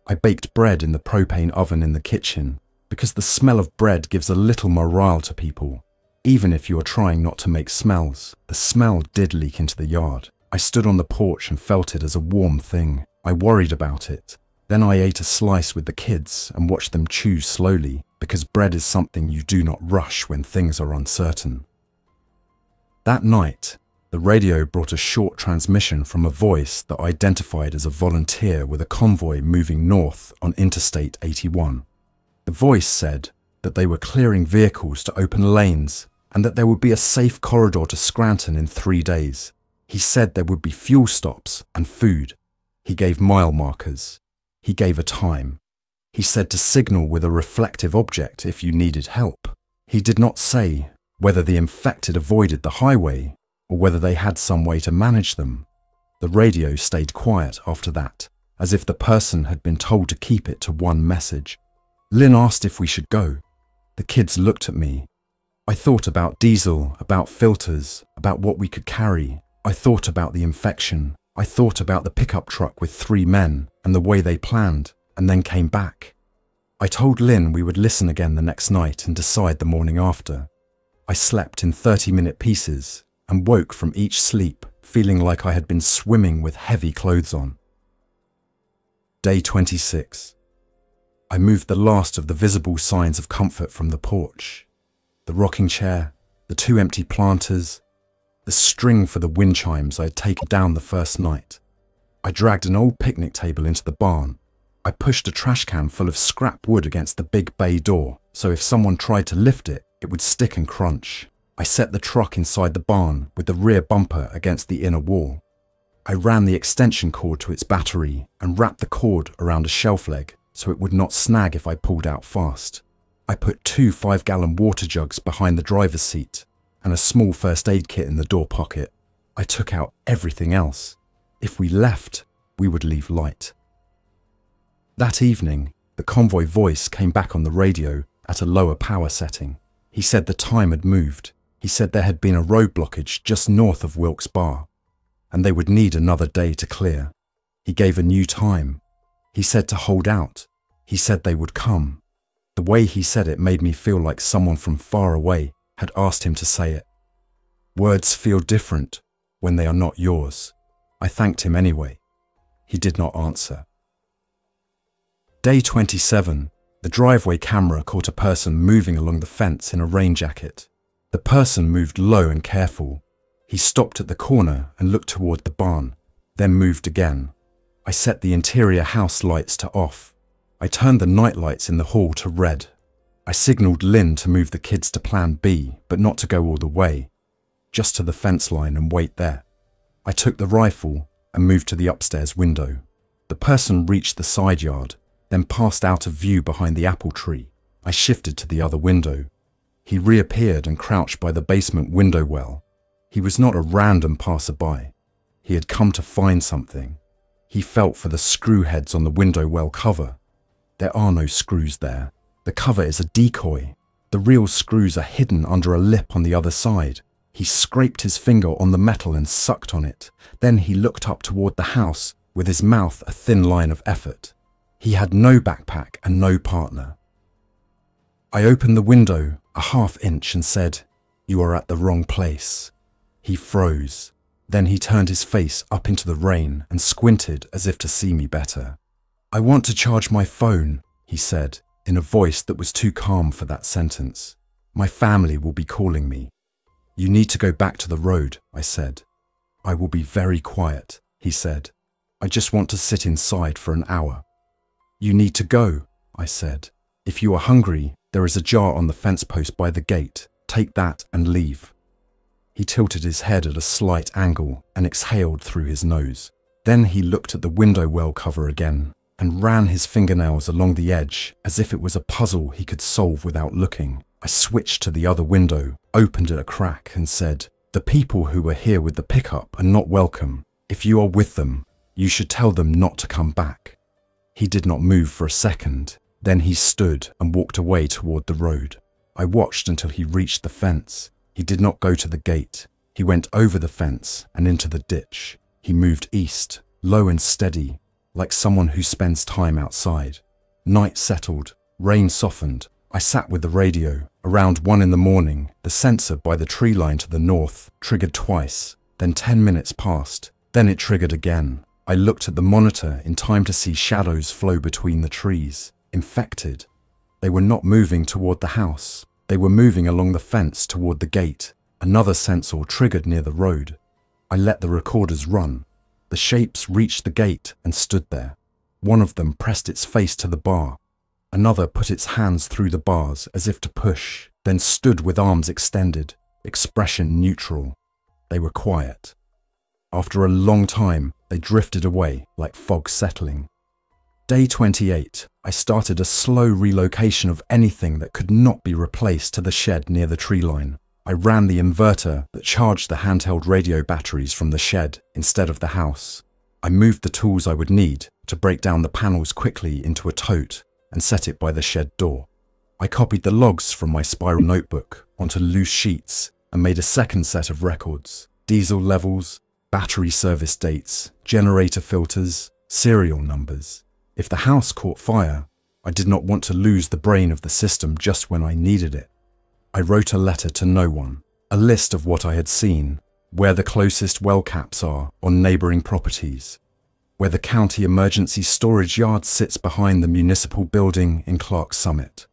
I baked bread in the propane oven in the kitchen, because the smell of bread gives a little morale to people. Even if you are trying not to make smells, the smell did leak into the yard. I stood on the porch and felt it as a warm thing. I worried about it. Then I ate a slice with the kids and watched them chew slowly, because bread is something you do not rush when things are uncertain. That night, the radio brought a short transmission from a voice that identified as a volunteer with a convoy moving north on Interstate 81. The voice said that they were clearing vehicles to open lanes and that there would be a safe corridor to Scranton in 3 days. He said there would be fuel stops and food. He gave mile markers. He gave a time. He said to signal with a reflective object if you needed help. He did not say whether the infected avoided the highway or whether they had some way to manage them. The radio stayed quiet after that, as if the person had been told to keep it to one message. Lynn asked if we should go. The kids looked at me. I thought about diesel, about filters, about what we could carry. I thought about the infection. I thought about the pickup truck with 3 men and the way they planned, and then came back. I told Lynn we would listen again the next night and decide the morning after. I slept in 30-minute pieces and woke from each sleep feeling like I had been swimming with heavy clothes on. Day 26. I moved the last of the visible signs of comfort from the porch. The rocking chair, the 2 empty planters, the string for the wind chimes I had taken down the first night. I dragged an old picnic table into the barn. I pushed a trash can full of scrap wood against the big bay door, so if someone tried to lift it, it would stick and crunch. I set the truck inside the barn with the rear bumper against the inner wall. I ran the extension cord to its battery and wrapped the cord around a shelf leg so it would not snag if I pulled out fast. I put 2 5-gallon water jugs behind the driver's seat and a small first aid kit in the door pocket. I took out everything else. If we left, we would leave light. That evening, the convoy voice came back on the radio at a lower power setting. He said the time had moved. He said there had been a road blockage just north of Wilkes Barre, and they would need another day to clear. He gave a new time. He said to hold out. He said they would come. The way he said it made me feel like someone from far away had asked him to say it. Words feel different when they are not yours. I thanked him anyway. He did not answer. Day 27. The driveway camera caught a person moving along the fence in a rain jacket. The person moved low and careful. He stopped at the corner and looked toward the barn, then moved again. I set the interior house lights to off. I turned the night lights in the hall to red. I signaled Lynn to move the kids to plan B, but not to go all the way, just to the fence line and wait there. I took the rifle and moved to the upstairs window. The person reached the side yard, then passed out of view behind the apple tree. I shifted to the other window. He reappeared and crouched by the basement window well. He was not a random passerby. He had come to find something. He felt for the screw heads on the window well cover. There are no screws there. The cover is a decoy. The real screws are hidden under a lip on the other side. He scraped his finger on the metal and sucked on it. Then he looked up toward the house with his mouth a thin line of effort. He had no backpack and no partner. I opened the window a ½ inch and said, "You are at the wrong place." He froze. Then he turned his face up into the rain and squinted as if to see me better. "I want to charge my phone," he said, in a voice that was too calm for that sentence. "My family will be calling me." "You need to go back to the road," I said. "I will be very quiet," he said. "I just want to sit inside for an hour." "You need to go," I said. "If you are hungry, there is a jar on the fence post by the gate. Take that and leave." He tilted his head at a slight angle and exhaled through his nose. Then he looked at the window well cover again and ran his fingernails along the edge as if it was a puzzle he could solve without looking. I switched to the other window, opened it a crack and said, "The people who were here with the pickup are not welcome. If you are with them, you should tell them not to come back." He did not move for a second. Then he stood and walked away toward the road. I watched until he reached the fence. He did not go to the gate. He went over the fence and into the ditch. He moved east, low and steady, like someone who spends time outside. Night settled, rain softened. I sat with the radio. Around 1 in the morning, the sensor by the tree line to the north triggered twice. Then 10 minutes passed. Then it triggered again. I looked at the monitor in time to see shadows flow between the trees. Infected. They were not moving toward the house. They were moving along the fence toward the gate. Another sensor triggered near the road. I let the recorders run. The shapes reached the gate and stood there. One of them pressed its face to the bar. Another put its hands through the bars as if to push, then stood with arms extended, expression neutral. They were quiet. After a long time, they drifted away like fog settling. Day 28, I started a slow relocation of anything that could not be replaced to the shed near the tree line. I ran the inverter that charged the handheld radio batteries from the shed instead of the house. I moved the tools I would need to break down the panels quickly into a tote and set it by the shed door. I copied the logs from my spiral notebook onto loose sheets and made a second set of records: diesel levels, battery service dates, generator filters, serial numbers. If the house caught fire, I did not want to lose the brain of the system just when I needed it. I wrote a letter to no one, a list of what I had seen, where the closest well caps are on neighbouring properties, where the county emergency storage yard sits behind the municipal building in Clark Summit,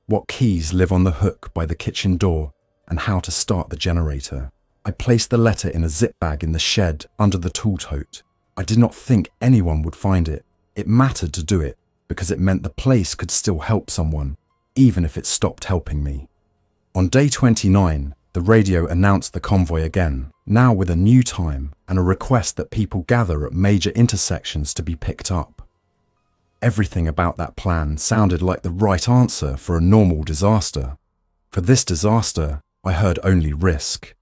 what keys live on the hook by the kitchen door, and how to start the generator. I placed the letter in a zip bag in the shed under the tool tote. I did not think anyone would find it. It mattered to do it because it meant the place could still help someone, even if it stopped helping me. On day 29, the radio announced the convoy again, now with a new time and a request that people gather at major intersections to be picked up. Everything about that plan sounded like the right answer for a normal disaster. For this disaster, I heard only risk.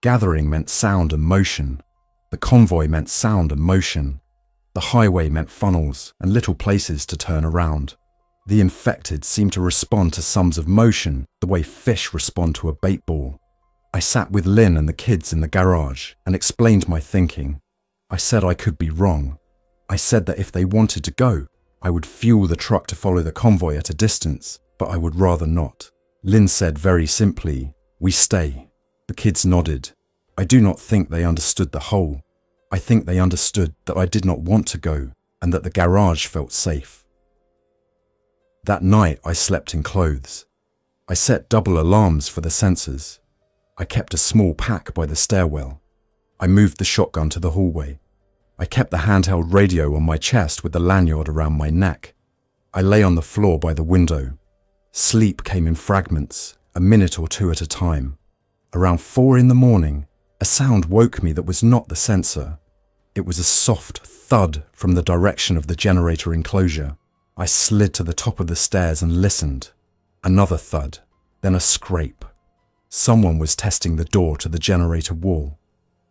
Gathering meant sound and motion. The convoy meant sound and motion. The highway meant funnels and little places to turn around. The infected seemed to respond to sums of motion the way fish respond to a bait ball. I sat with Lynn and the kids in the garage and explained my thinking. I said I could be wrong. I said that if they wanted to go, I would fuel the truck to follow the convoy at a distance, but I would rather not. Lynn said very simply, "We stay." The kids nodded. I do not think they understood the whole. I think they understood that I did not want to go and that the garage felt safe. That night I slept in clothes. I set double alarms for the sensors. I kept a small pack by the stairwell. I moved the shotgun to the hallway. I kept the handheld radio on my chest with the lanyard around my neck. I lay on the floor by the window. Sleep came in fragments, a minute or two at a time. Around 4 in the morning, a sound woke me that was not the sensor. It was a soft thud from the direction of the generator enclosure. I slid to the top of the stairs and listened. Another thud, then a scrape. Someone was testing the door to the generator wall.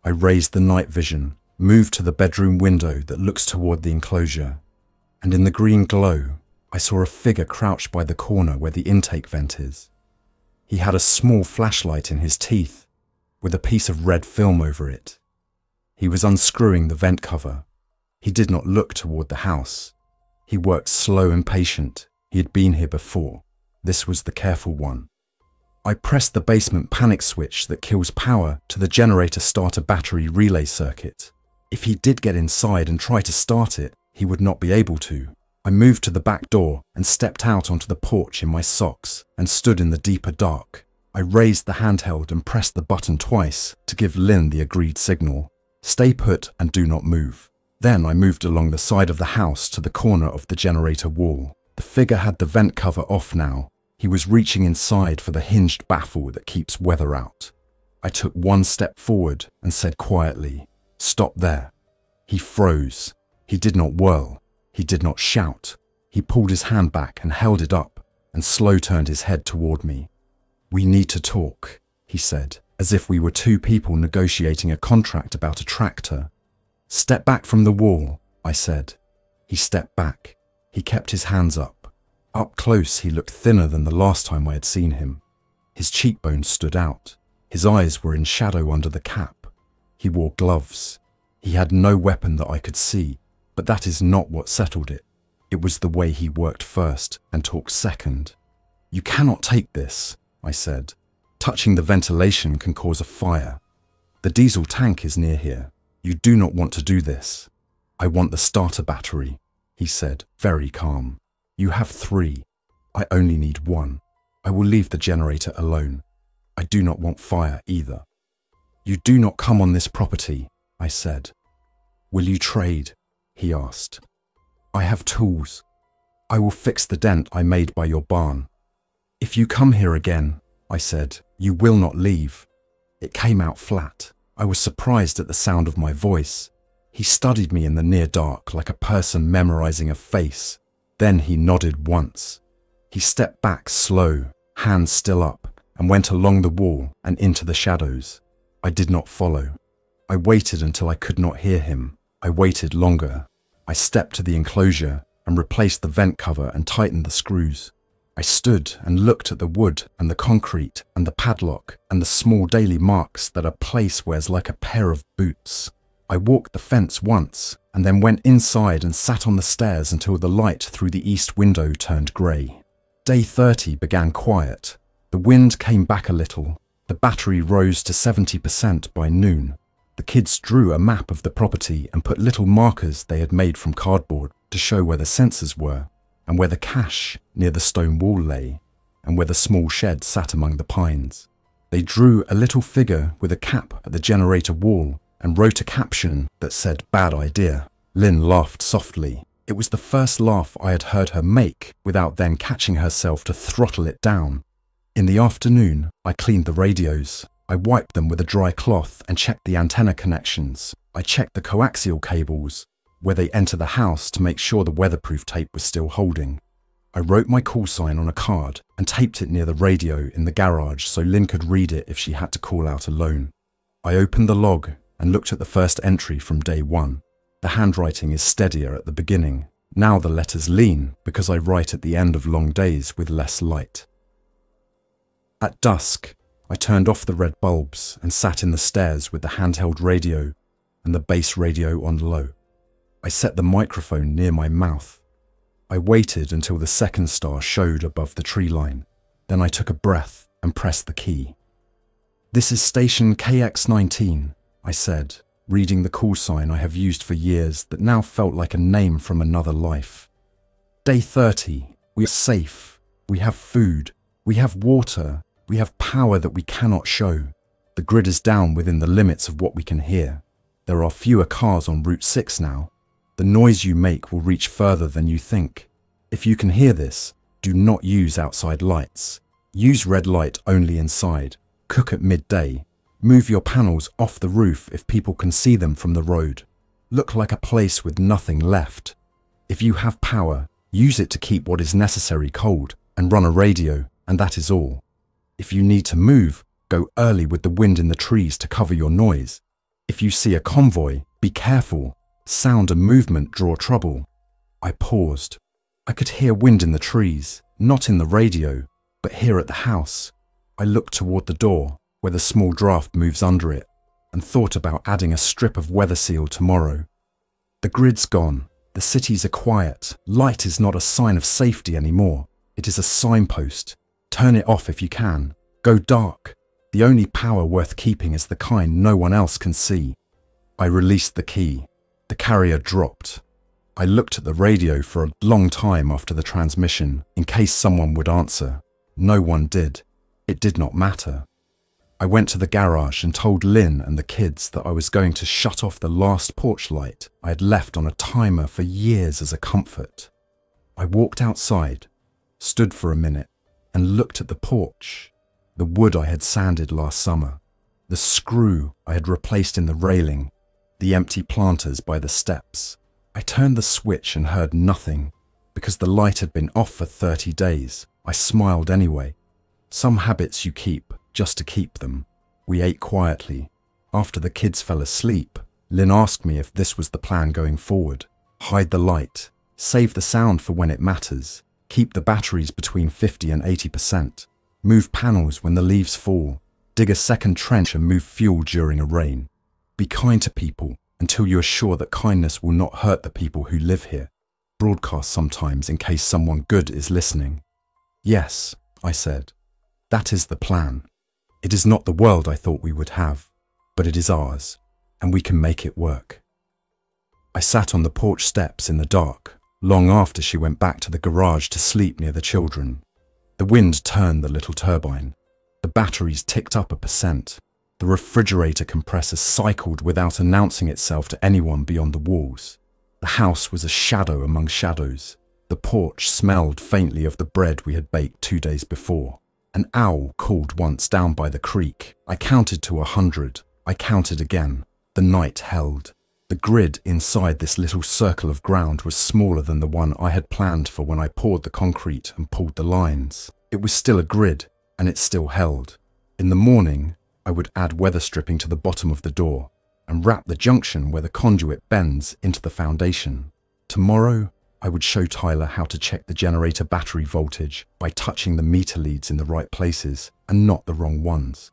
I raised the night vision, moved to the bedroom window that looks toward the enclosure, and in the green glow, I saw a figure crouched by the corner where the intake vent is. He had a small flashlight in his teeth, with a piece of red film over it. He was unscrewing the vent cover. He did not look toward the house. He worked slow and patient. He had been here before. This was the careful one. I pressed the basement panic switch that kills power to the generator starter battery relay circuit. If he did get inside and try to start it, he would not be able to. I moved to the back door and stepped out onto the porch in my socks and stood in the deeper dark. I raised the handheld and pressed the button twice to give Lynn the agreed signal. Stay put and do not move. Then I moved along the side of the house to the corner of the generator wall. The figure had the vent cover off now. He was reaching inside for the hinged baffle that keeps weather out. I took one step forward and said quietly, "Stop there." He froze. He did not whirl. He did not shout. He pulled his hand back and held it up and slow turned his head toward me. "We need to talk," he said, as if we were two people negotiating a contract about a tractor. "Step back from the wall," I said. He stepped back. He kept his hands up. Up close, he looked thinner than the last time I had seen him. His cheekbones stood out. His eyes were in shadow under the cap. He wore gloves. He had no weapon that I could see, but that is not what settled it. It was the way he worked first and talked second. "You cannot take this," I said. "Touching the ventilation can cause a fire. The diesel tank is near here. You do not want to do this." "I want the starter battery," he said, very calm. "You have 3. I only need 1. I will leave the generator alone. I do not want fire either." "You do not come on this property," I said. "Will you trade?" he asked. "I have tools. I will fix the dent I made by your barn." "If you come here again," I said, "you will not leave." It came out flat. I was surprised at the sound of my voice. He studied me in the near dark like a person memorizing a face. Then he nodded once. He stepped back slow, hands still up, and went along the wall and into the shadows. I did not follow. I waited until I could not hear him. I waited longer. I stepped to the enclosure and replaced the vent cover and tightened the screws. I stood and looked at the wood and the concrete and the padlock and the small daily marks that a place wears like a pair of boots. I walked the fence once and then went inside and sat on the stairs until the light through the east window turned grey. Day 30 began quiet. The wind came back a little. The battery rose to 70% by noon. The kids drew a map of the property and put little markers they had made from cardboard to show where the sensors were, and where the cache near the stone wall lay, and where the small shed sat among the pines. They drew a little figure with a cap at the generator wall and wrote a caption that said, "Bad idea." Lynn laughed softly. It was the first laugh I had heard her make without then catching herself to throttle it down. In the afternoon, I cleaned the radios. I wiped them with a dry cloth and checked the antenna connections. I checked the coaxial cables, where they enter the house, to make sure the weatherproof tape was still holding. I wrote my call sign on a card and taped it near the radio in the garage so Lynn could read it if she had to call out alone. I opened the log and looked at the first entry from day 1. The handwriting is steadier at the beginning. Now the letters lean because I write at the end of long days with less light. At dusk, I turned off the red bulbs and sat in the stairs with the handheld radio and the base radio on low. I set the microphone near my mouth. I waited until the second star showed above the tree line. Then I took a breath and pressed the key. "This is station KX19, I said, reading the call sign I have used for years that now felt like a name from another life. "Day 30, we are safe. We have food. We have water. We have power that we cannot show. The grid is down within the limits of what we can hear. There are fewer cars on Route 6 now. The noise you make will reach further than you think. If you can hear this, do not use outside lights. Use red light only inside. Cook at midday. Move your panels off the roof if people can see them from the road. Look like a place with nothing left. If you have power, use it to keep what is necessary cold and run a radio, and that is all. If you need to move, go early with the wind in the trees to cover your noise. If you see a convoy, be careful. Sound and movement draw trouble." I paused. I could hear wind in the trees, not in the radio, but here at the house. I looked toward the door, where the small draft moves under it, and thought about adding a strip of weather seal tomorrow. The grid's gone. The cities are quiet. Light is not a sign of safety anymore. It is a signpost. Turn it off if you can. Go dark. The only power worth keeping is the kind no one else can see. I released the key. The carrier dropped. I looked at the radio for a long time after the transmission, in case someone would answer. No one did. It did not matter. I went to the garage and told Lynn and the kids that I was going to shut off the last porch light I had left on a timer for years as a comfort. I walked outside, stood for a minute, and looked at the porch, the wood I had sanded last summer, the screw I had replaced in the railing, the empty planters by the steps. I turned the switch and heard nothing. Because the light had been off for 30 days, I smiled anyway. Some habits you keep just to keep them. We ate quietly. After the kids fell asleep, Lynn asked me if this was the plan going forward. Hide the light, Save the sound for when it matters. Keep the batteries between 50 and 80%. Move panels when the leaves fall. Dig a second trench and move fuel during a rain. Be kind to people until you are sure that kindness will not hurt the people who live here. Broadcast sometimes in case someone good is listening. Yes, I said. That is the plan. It is not the world I thought we would have, but it is ours, and we can make it work. I sat on the porch steps in the dark, long after she went back to the garage to sleep near the children. The wind turned the little turbine. The batteries ticked up 1%. The refrigerator compressor cycled without announcing itself to anyone beyond the walls. The house was a shadow among shadows. The porch smelled faintly of the bread we had baked 2 days before. An owl called once down by the creek. I counted to 100. I counted again. The night held. The grid inside this little circle of ground was smaller than the one I had planned for when I poured the concrete and pulled the lines. It was still a grid, and it still held. In the morning, I would add weather stripping to the bottom of the door and wrap the junction where the conduit bends into the foundation. Tomorrow, I would show Tyler how to check the generator battery voltage by touching the meter leads in the right places and not the wrong ones.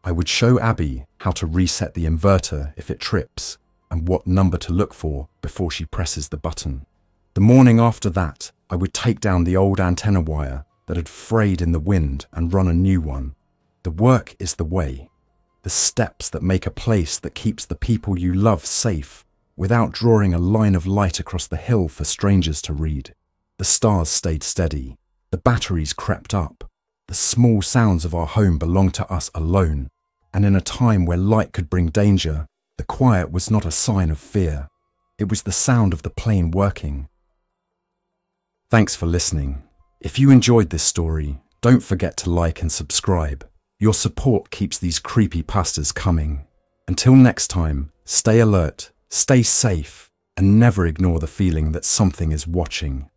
I would show Abby how to reset the inverter if it trips and what number to look for before she presses the button. The morning after that, I would take down the old antenna wire that had frayed in the wind and run a new one. The work is the way. The steps that make a place that keeps the people you love safe without drawing a line of light across the hill for strangers to read. The stars stayed steady. The batteries crept up. The small sounds of our home belonged to us alone. And in a time where light could bring danger, the quiet was not a sign of fear. It was the sound of the plane working. Thanks for listening. If you enjoyed this story, don't forget to like and subscribe. Your support keeps these creepypastas coming. Until next time, stay alert, stay safe, and never ignore the feeling that something is watching.